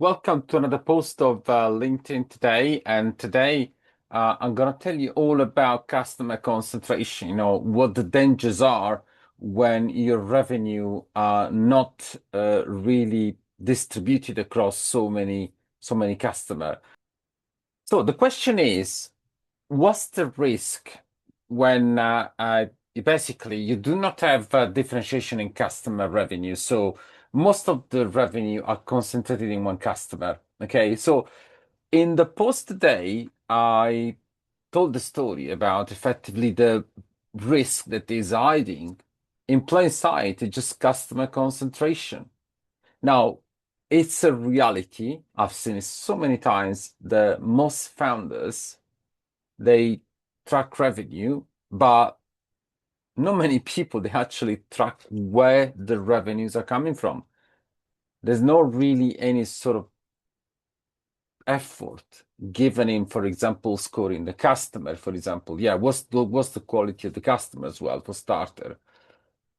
Welcome to another post of LinkedIn today. And today I'm going to tell you all about customer concentration, what the dangers are when your revenue are not really distributed across so many customers. So the question is, what's the risk when basically you do not have differentiation in customer revenue? So most of the revenue are concentrated in one customer. Okay, so in the post today, I told the story about effectively the risk that is hiding in plain sight, it's just customer concentration. Now, it's a reality. I've seen it so many times. The most founders, they track revenue, but not many people, they actually track where the revenues are coming from. There's not really any sort of effort given in, for example, scoring the customer, for example. Yeah, what's the quality of the customer as well, for starter.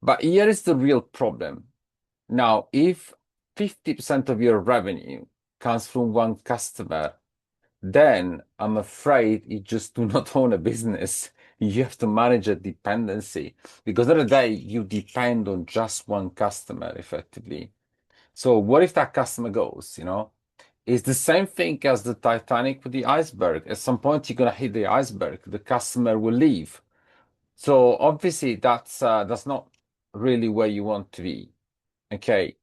But here is the real problem. Now, if 50% of your revenue comes from one customer, then I'm afraid you just do not own a business. You have to manage a dependency because the other day you depend on just one customer effectively. So what if that customer goes, It's the same thing as the Titanic with the iceberg. At some point, you're gonna hit the iceberg. The customer will leave. So obviously, that's not really where you want to be. Okay.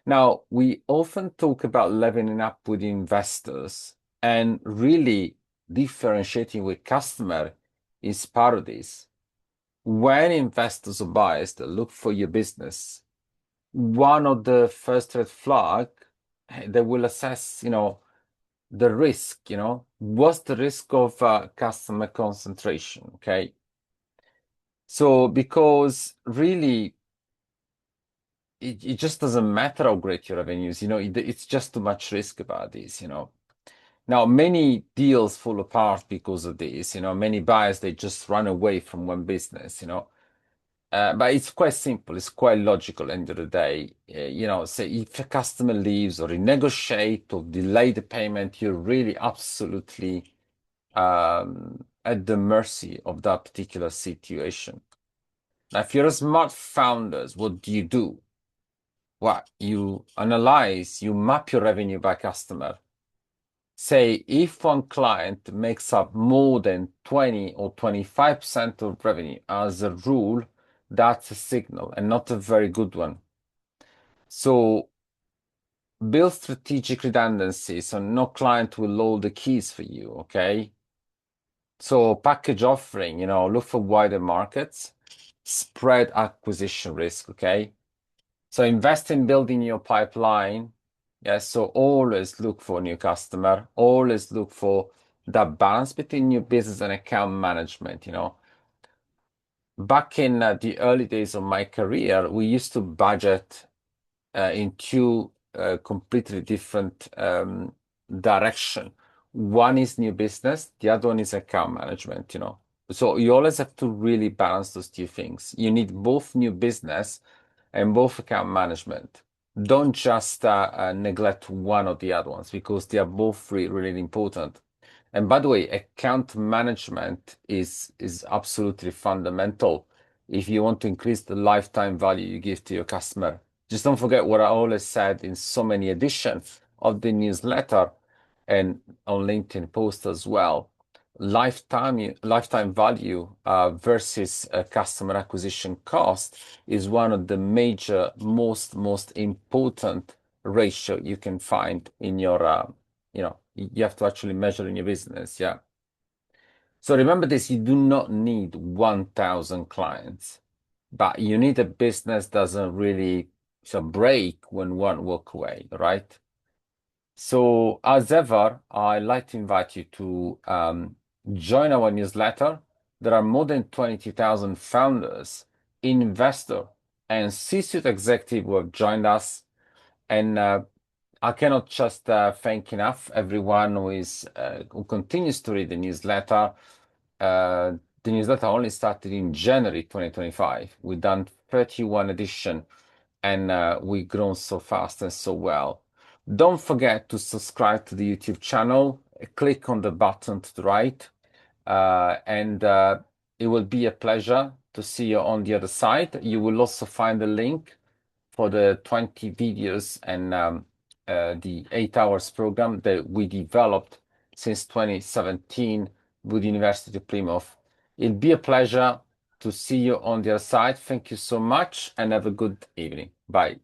Now, we often talk about leveling up with investors, and really differentiating with customer is part of this. When investors or buyers that look for your business, one of the first red flag, they will assess, the risk, what's the risk of customer concentration, okay? So because really it just doesn't matter how great your revenues, it's just too much risk about this. Now, many deals fall apart because of this, many buyers, they just run away from one business. But it's quite simple, it's quite logical end of the day. Say if a customer leaves or renegotiate or delay the payment, you're really absolutely at the mercy of that particular situation. Now, if you're a smart founders, what do? Well, you analyze, you map your revenue by customer. Say if one client makes up more than 20 or 25% of revenue, as a rule, that's a signal and not a very good one. So build strategic redundancy so no client will hold the keys for you, okay? So package offering, look for wider markets, spread acquisition risk, okay? So invest in building your pipeline. Yes, so always look for new customer, always look for that balance between new business and account management. Back in the early days of my career, we used to budget in two completely different direction. One is new business, the other one is account management. So you always have to really balance those two things. You need both new business and both account management. Don't just neglect one or the other ones because they are both really important. And by the way, account management is absolutely fundamental if you want to increase the lifetime value you give to your customer. Just don't forget what I always said in so many editions of the newsletter and on LinkedIn post as well. Lifetime value versus customer acquisition cost is one of the major, most important ratio you can find in your, you have to actually measure in your business. Yeah. So remember this, you do not need 1,000 clients, but you need a business that doesn't really break when one walk away, right? So as ever, I'd like to invite you to join our newsletter. There are more than 22,000 founders, investors, and C-suite executives who have joined us. And I cannot just thank enough everyone who continues to read the newsletter. The newsletter only started in January 2025. We've done 31 edition and we've grown so fast and so well. Don't forget to subscribe to the YouTube channel. Click on the button to the right, and it will be a pleasure to see you on the other side. You will also find the link for the 20 videos and the 8 hours program that we developed since 2017 with the University of Plymouth. It'll be a pleasure to see you on the other side. Thank you so much and have a good evening. Bye.